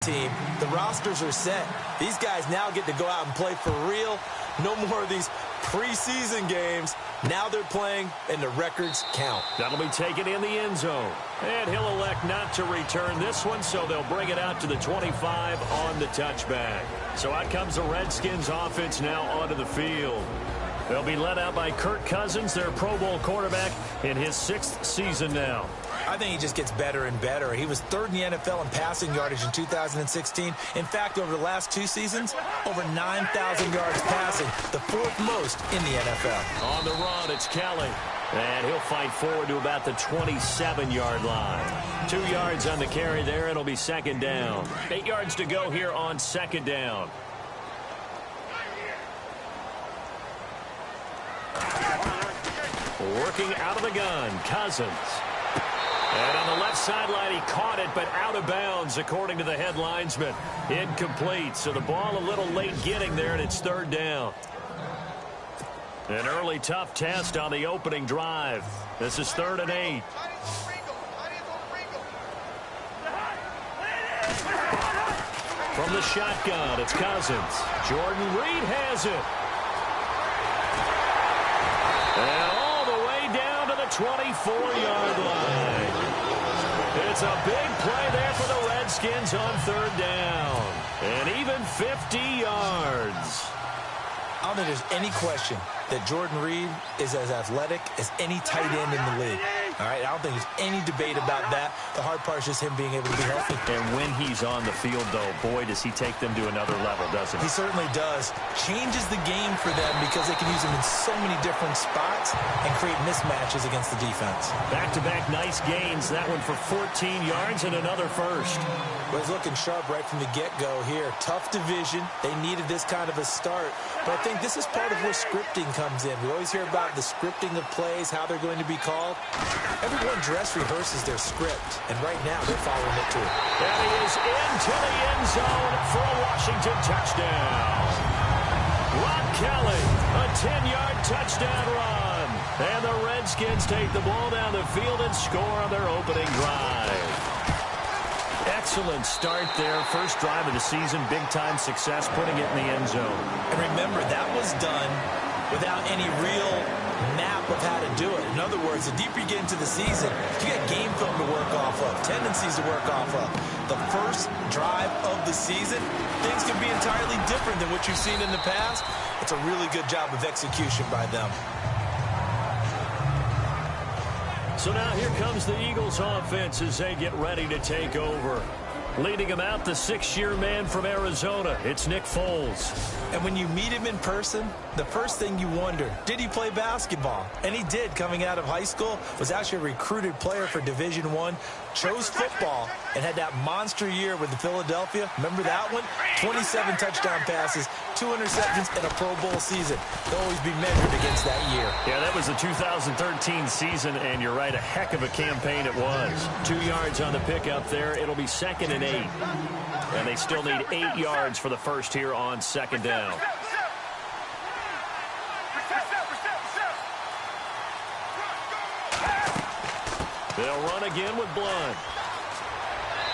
team, the rosters are set. These guys now get to go out and play for real. No more of these preseason games. Now they're playing, and the records count. That'll be taken in the end zone. And he'll elect not to return this one, so they'll bring it out to the 25 on the touchback. So out comes the Redskins offense now onto the field. They'll be led out by Kirk Cousins, their Pro Bowl quarterback, in his 6th season now. I think he just gets better and better. He was 3rd in the NFL in passing yardage in 2016. In fact, over the last 2 seasons, over 9,000 yards passing, the 4th most in the NFL. On the run, it's Kelly. And he'll fight forward to about the 27-yard line. 2 yards on the carry there. It'll be 2nd down. 8 yards to go here on 2nd down. Working out of the gun, Cousins. And on the left sideline, he caught it, but out of bounds, according to the head linesman. Incomplete, so the ball a little late getting there, and it's 3rd down. An early tough test on the opening drive. This is 3rd and 8. From the shotgun, it's Cousins. Jordan Reed has it. And all the way down to the 24-yard line. It's a big play there for the Redskins on 3rd down. And even 50 yards. I don't think there's any question that Jordan Reed is as athletic as any tight end in the league. All right, I don't think there's any debate about that. The hard part is just him being able to be healthy. And when he's on the field, though, boy, does he take them to another level, doesn't he? He certainly does. Changes the game for them because they can use him in so many different spots and create mismatches against the defense. Back-to-back nice gains. That one for 14 yards and another first. Well, he's looking sharp right from the get-go here. Tough division. They needed this kind of a start. But I think this is part of where scripting comes in. We always hear about the scripting of plays, how they're going to be called. Everyone dress rehearses their script, and right now they're following it too. And he is into the end zone for a Washington touchdown. Rob Kelly, a 10-yard touchdown run. And the Redskins take the ball down the field and score on their opening drive. Excellent start there. First drive of the season, big-time success, putting it in the end zone. And remember, that was done without any real map of how to do it. In other words, the deeper you get into the season, you got game film to work off of, tendencies to work off of. The first drive of the season, things can be entirely different than what you've seen in the past. It's a really good job of execution by them. So now here comes the Eagles offense as they get ready to take over. Leading him out, the 6-year man from Arizona. It's Nick Foles. And when you meet him in person, the first thing you wonder, did he play basketball? And he did. Coming out of high school, was actually a recruited player for Division I, chose football, and had that monster year with the Philadelphia. Remember that one? 27 touchdown passes, 2 interceptions, and a Pro Bowl season. They'll always be measured against that year. Yeah, that was the 2013 season, and you're right, a heck of a campaign it was. 2 yards on the pickup there. It'll be 2nd and 8. And they still need 8 yards for the first here on 2nd down. They'll run again with Blunt.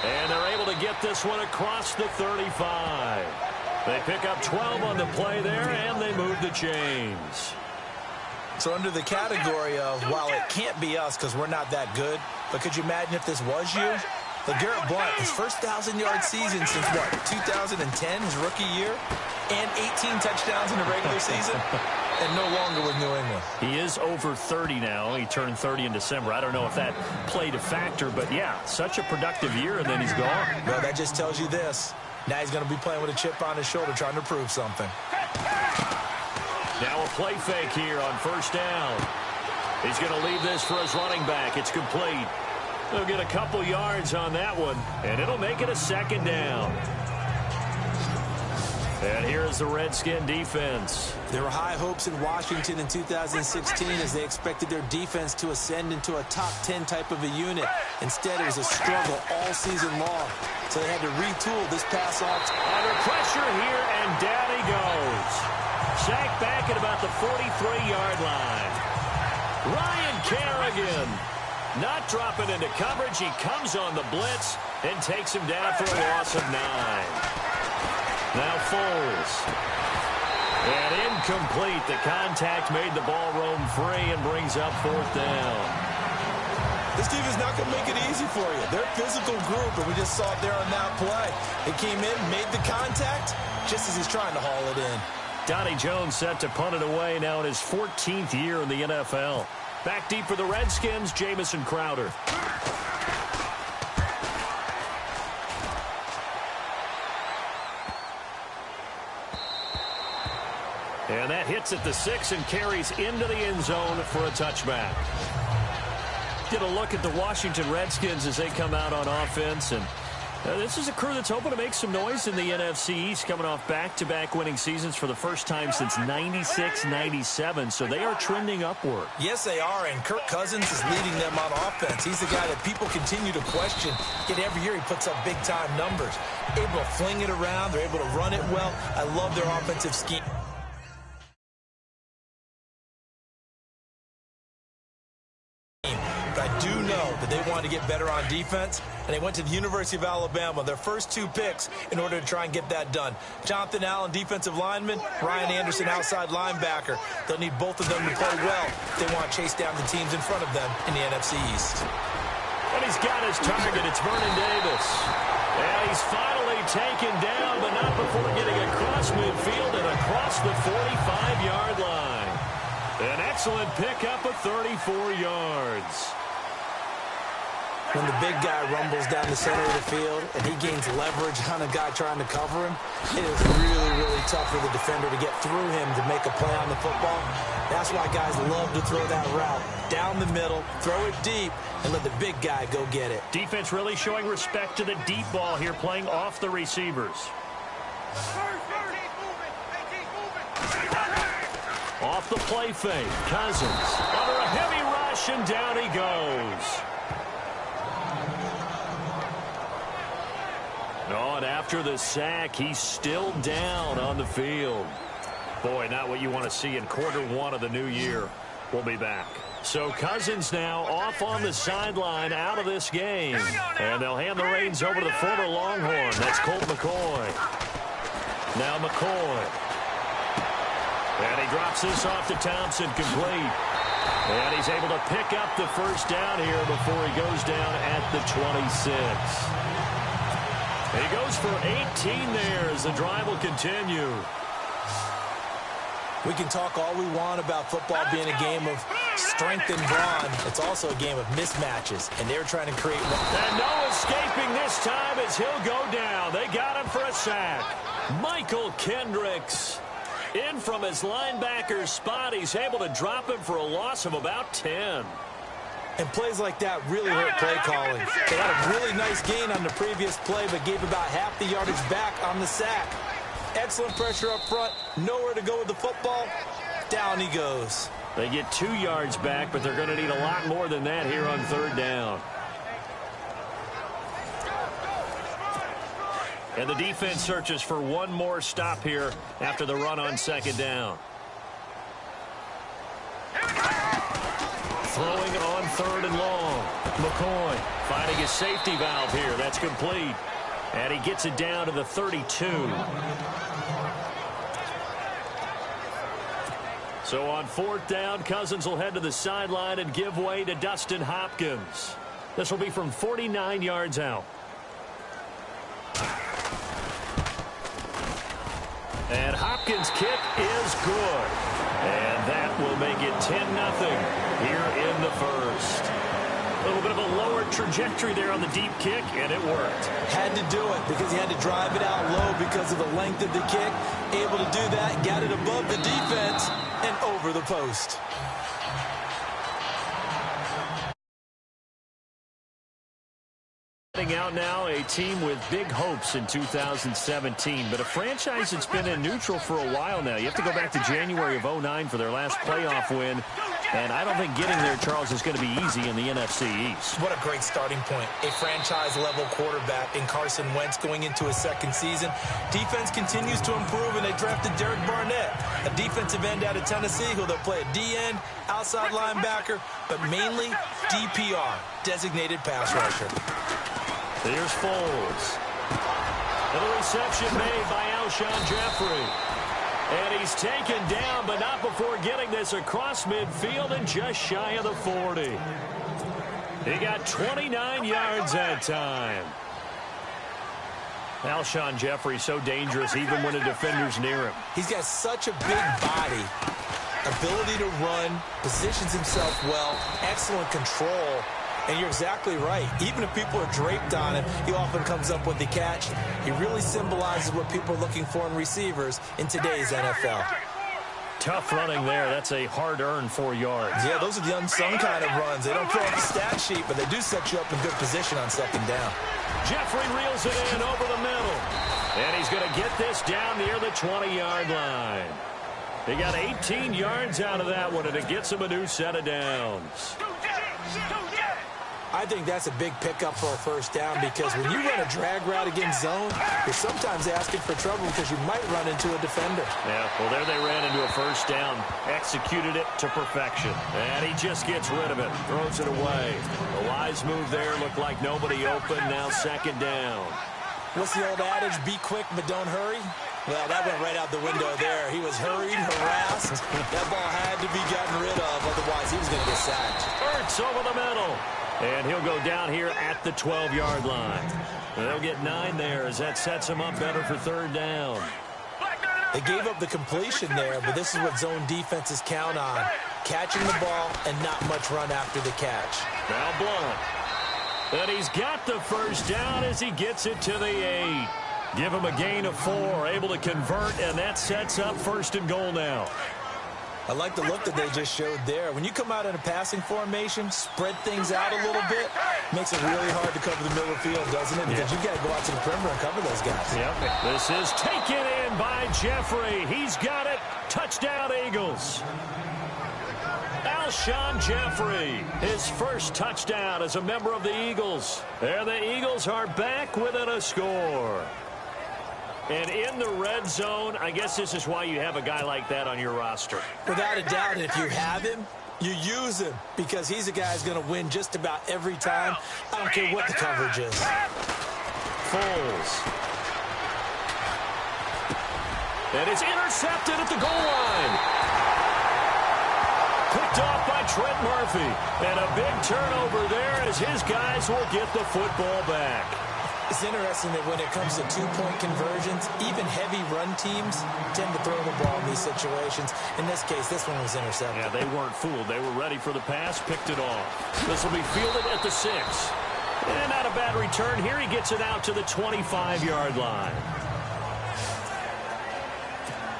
And they're able to get this one across the 35. They pick up 12 on the play there, and they move the chains. So under the category of, while it can't be us because we're not that good, but could you imagine if this was you? LeGarrette Blount, his first 1,000-yard season since, what, 2010, his rookie year? And 18 touchdowns in the regular season? And no longer with New England. He is over 30 now. He turned 30 in December. I don't know if that played a factor, but yeah, such a productive year, and then he's gone. Well, that just tells you this. Now he's going to be playing with a chip on his shoulder trying to prove something. Now a play fake here on 1st down. He's going to leave this for his running back. It's complete. They'll get a couple yards on that one, and it'll make it a 2nd down. And here's the Redskin defense. There were high hopes in Washington in 2016 as they expected their defense to ascend into a top 10 type of a unit. Instead, it was a struggle all season long. So they had to retool this pass off. Under pressure here, and down he goes. Sacked back at about the 43-yard line. Ryan Kerrigan. Not dropping into coverage. He comes on the blitz and takes him down for a loss of 9. Now Foles. And incomplete. The contact made the ball roam free and brings up 4th down. This team is not going to make it easy for you. They're a physical group, and we just saw it there on that play. They came in, made the contact, just as he's trying to haul it in. Donnie Jones set to punt it away now in his 14th year in the NFL. Back deep for the Redskins, Jamison Crowder. And that hits at the 6 and carries into the end zone for a touchback. Get a look at the Washington Redskins as they come out on offense. And this is a crew that's hoping to make some noise in the NFC East, coming off back-to-back winning seasons for the first time since 96-97. So they are trending upward. Yes, they are, and Kirk Cousins is leading them on offense. He's the guy that people continue to question. Yet every year he puts up big-time numbers. Able to fling it around. They're able to run it well. I love their offensive scheme. But I do know that they wanted to get better on defense, and they went to the University of Alabama, their first 2 picks, in order to try and get that done. Jonathan Allen, defensive lineman, Ryan Anderson, outside linebacker. They'll need both of them to play well if they want to chase down the teams in front of them in the NFC East. And he's got his target. It's Vernon Davis. And he's finally taken down, but not before getting across midfield and across the 45-yard line. An excellent pickup of 34 yards. When the big guy rumbles down the center of the field and he gains leverage on a guy trying to cover him, it is really, really tough for the defender to get through him to make a play on the football. That's why guys love to throw that route down the middle, throw it deep, and let the big guy go get it. Defense really showing respect to the deep ball here, playing off the receivers. Off the play fake, Cousins under a heavy rush, and down he goes. Oh, and after the sack, he's still down on the field. Boy, not what you want to see in Q1 of the new year. We'll be back. So Cousins now off on the sideline, out of this game. And they'll hand the reins over to the former Longhorn. That's Colt McCoy. Now McCoy. And he drops this off to Thompson, complete. And he's able to pick up the first down here before he goes down at the 26. He goes for 18 there as the drive will continue. We can talk all we want about football being a game of strength and brawn. It's also a game of mismatches, and they're trying to create one. And no escaping this time as he'll go down. They got him for a sack. Michael Kendricks in from his linebacker spot. He's able to drop him for a loss of about 10. And plays like that really hurt play calling. They had a really nice gain on the previous play, but gave about half the yardage back on the sack. Excellent pressure up front. Nowhere to go with the football. Down he goes. They get 2 yards back, but they're going to need a lot more than that here on 3rd down. And the defense searches for one more stop here after the run on 2nd down. Throwing on 3rd and long. McCoy finding his safety valve here. That's complete. And he gets it down to the 32. So on 4th down, Cousins will head to the sideline and give way to Dustin Hopkins. This will be from 49 yards out. And Hopkins' kick is good. And that will make it 10-0 here in the first. A little bit of a lower trajectory there on the deep kick, and it worked. Had to do it because he had to drive it out low because of the length of the kick. Able to do that, got it above the defense and over the post. Out now, a team with big hopes in 2017, but a franchise that's been in neutral for a while now. You have to go back to January of '09 for their last playoff win. And I don't think getting there, Charles, is going to be easy in the NFC East. What a great starting point. A franchise-level quarterback in Carson Wentz going into his second season. Defense continues to improve, and they drafted Derek Barnett, a defensive end out of Tennessee, who they'll play a D-end, outside linebacker, but mainly DPR, designated pass rusher. Here's Foles. And the reception made by Alshon Jeffrey. And he's taken down, but not before getting this across midfield and just shy of the 40. He got 29 yards that time. Alshon Jeffrey so dangerous even when a defender's near him. He's got such a big body, ability to run, positions himself well, excellent control. And you're exactly right. Even if people are draped on him, he often comes up with the catch. He really symbolizes what people are looking for in receivers in today's NFL. Tough running there. That's a hard-earned 4 yards. Yeah, those are the unsung kind of runs. They don't fill up the stat sheet, but they do set you up in good position on second down. Jeffrey reels it in over the middle. And he's going to get this down near the 20-yard line. He got 18 yards out of that one, and it gets him a new set of downs. I think that's a big pickup for a first down, because when you run a drag route against zone, you're sometimes asking for trouble because you might run into a defender. Yeah, well, there they ran into a first down, executed it to perfection. And he just gets rid of it, throws it away. The wise move there, looked like nobody open, now second down. What's the old adage, be quick but don't hurry? Well, that went right out the window there. He was hurried, harassed. That ball had to be gotten rid of, otherwise he was going to get sacked. Hurts over the middle. And he'll go down here at the 12-yard line. And they'll get 9 there as that sets him up better for third down. They gave up the completion there, but this is what zone defenses count on. Catching the ball and not much run after the catch. Now Blunt. And he's got the first down as he gets it to the 8. Give him a gain of 4, able to convert, and that sets up first and goal now. I like the look that they just showed there. When you come out in a passing formation, spread things out a little bit, makes it really hard to cover the middle of the field, doesn't it? Because you've got to go out to the perimeter and cover those guys. Yep. This is taken in by Jeffrey. He's got it. Touchdown, Eagles. Alshon Jeffrey, his first touchdown as a member of the Eagles. And the Eagles are back within a score. And in the red zone, I guess this is why you have a guy like that on your roster. Without a doubt, if you have him, you use him, because he's a guy who's going to win just about every time. I don't care what the coverage is. Foles. And it's intercepted at the goal line. Picked off by Trent Murphy. And a big turnover there as his guys will get the football back. It's interesting that when it comes to two-point conversions, even heavy run teams tend to throw the ball in these situations. In this case, this one was intercepted. Yeah, they weren't fooled. They were ready for the pass, picked it off. This will be fielded at the 6. And not a bad return here. He gets it out to the 25-yard line.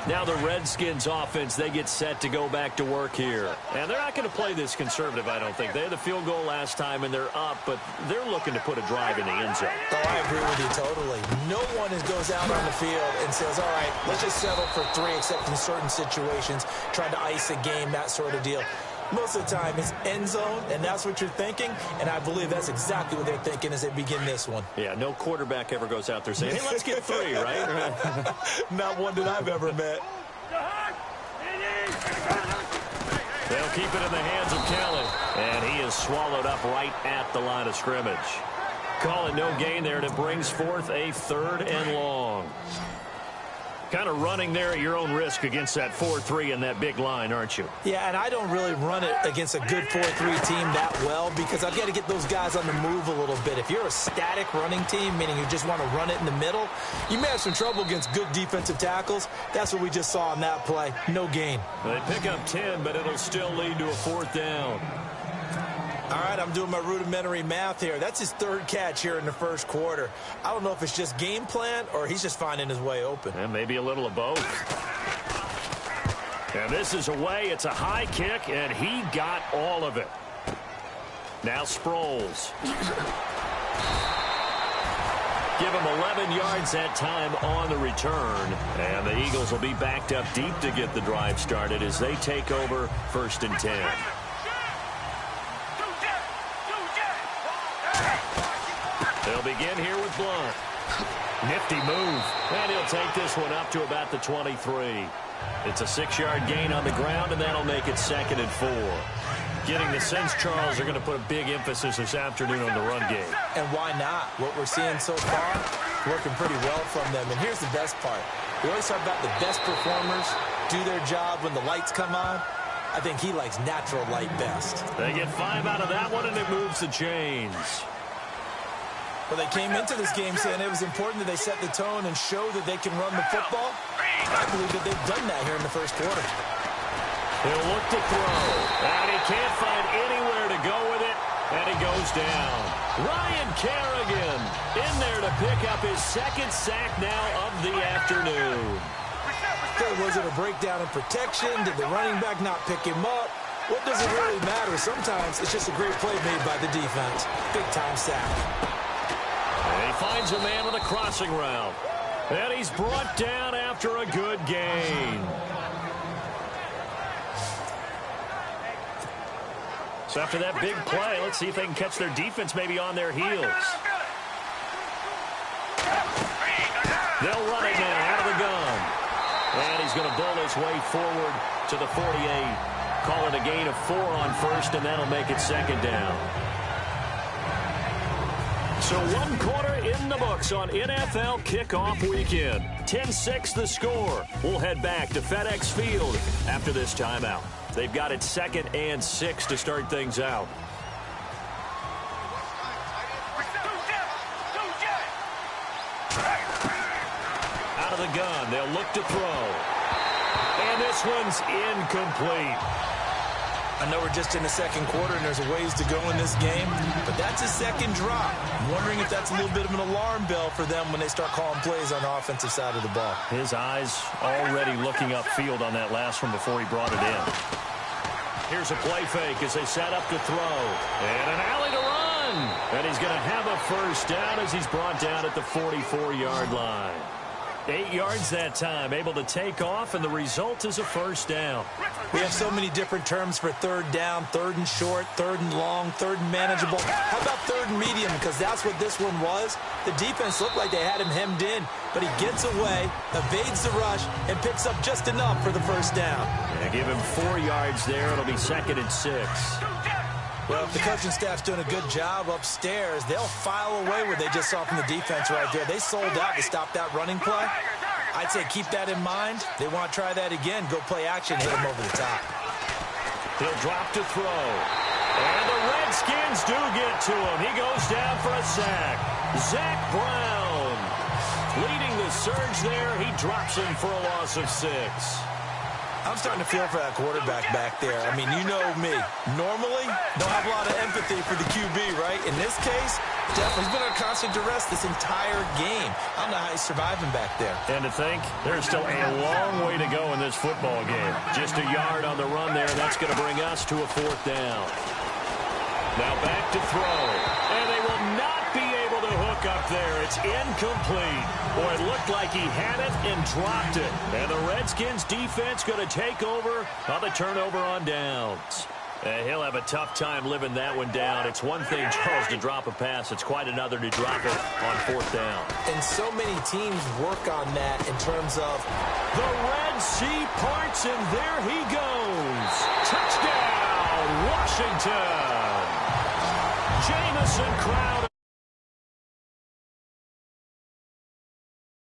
Now the Redskins offense, they get set to go back to work here. And they're not going to play this conservative, I don't think. They had the field goal last time, and they're up, but they're looking to put a drive in the end zone. Oh, I agree with you totally. No one goes out on the field and says, all right, let's just settle for 3, except in certain situations, trying to ice a game, that sort of deal. Most of the time, it's end zone, and that's what you're thinking, and I believe that's exactly what they're thinking as they begin this one. Yeah, no quarterback ever goes out there saying, hey, let's get 3, right? Not one that I've ever met. They'll keep it in the hands of Kelly, and he is swallowed up right at the line of scrimmage. Calling no gain there, and it brings forth a 3rd and long. Kind of running there at your own risk against that 4-3 and that big line, aren't you? Yeah, and I don't really run it against a good 4-3 team that well, because I've got to get those guys on the move a little bit. If you're a static running team, meaning you just want to run it in the middle, you may have some trouble against good defensive tackles. That's what we just saw on that play. No gain. They pick up 10, but it'll still lead to a 4th down. All right, I'm doing my rudimentary math here. That's his 3rd catch here in the first quarter. I don't know if it's just game plan or he's just finding his way open. And maybe a little of both. And this is away. It's a high kick, and he got all of it. Now Sproles. Give him 11 yards that time on the return. And the Eagles will be backed up deep to get the drive started as they take over 1st and 10. begin here with Blunt. Nifty move. And he'll take this one up to about the 23. It's a 6-yard gain on the ground, and that'll make it 2nd and 4. Getting the sense, Charles, are going to put a big emphasis this afternoon on the run game. And why not? What we're seeing so far, working pretty well from them. And here's the best part. We always talk about the best performers do their job when the lights come on. I think he likes natural light best. They get 5 out of that one, and it moves the chains. Well, they came into this game saying it was important that they set the tone and show that they can run the football. I believe that they've done that here in the first quarter. He'll look to throw, and he can't find anywhere to go with it, and he goes down. Ryan Kerrigan in there to pick up his 2nd sack now of the afternoon. Was it a breakdown in protection? Did the running back not pick him up? What does it really matter? Sometimes it's just a great play made by the defense. Big-time sack. And he finds a man on the crossing route. And he's brought down after a good gain. So after that big play, let's see if they can catch their defense maybe on their heels. They'll run it now out of the gun. And he's going to bull his way forward to the 48. Call it a gain of 4 on first, and that'll make it 2nd down. So 1 quarter in the books on NFL kickoff weekend. 10-6 the score. We'll head back to FedEx Field after this timeout. They've got it 2nd and 6 to start things out. Out of the gun, they'll look to throw. And this one's incomplete. I know we're just in the second quarter and there's a ways to go in this game, but that's his 2nd drop. I'm wondering if that's a little bit of an alarm bell for them when they start calling plays on the offensive side of the ball. His eyes already looking upfield on that last one before he brought it in. Here's a play fake as they set up to throw. And an alley to run. And he's going to have a first down as he's brought down at the 44-yard line. 8 yards that time, able to take off, and the result is a first down. We have so many different terms for 3rd down, 3rd and short, 3rd and long, 3rd and manageable. How about 3rd and medium? Because that's what this one was. The defense looked like they had him hemmed in, but he gets away, evades the rush, and picks up just enough for the first down. Yeah, give him 4 yards there. It'll be 2nd and 6. Well, if the coaching staff's doing a good job upstairs, they'll file away what they just saw from the defense right there. They sold out to stop that running play. I'd say keep that in mind. They want to try that again. Go play action, hit him over the top. He'll drop to throw. And the Redskins do get to him. He goes down for a sack. Zach Brown leading the surge there. He drops him for a loss of 6. I'm starting to feel for that quarterback back there. I mean, you know me. Normally, don't have a lot of empathy for the QB, right? In this case, definitely he's been under constant duress this entire game. I don't know how he's surviving back there. And to think, there's still a long way to go in this football game. Just a yard on the run there. That's going to bring us to a 4th down. Now back to throw. And they will not be able to hook up there. It's incomplete. Boy, it looked like he had it and dropped it. And the Redskins defense going to take over on the turnover on downs. He'll have a tough time living that one down. It's one thing, Charles, to drop a pass. It's quite another to drop it on 4th down. And so many teams work on that in terms of the Red Sea parts, and there he goes. Touchdown, Washington. Jamison Crowder.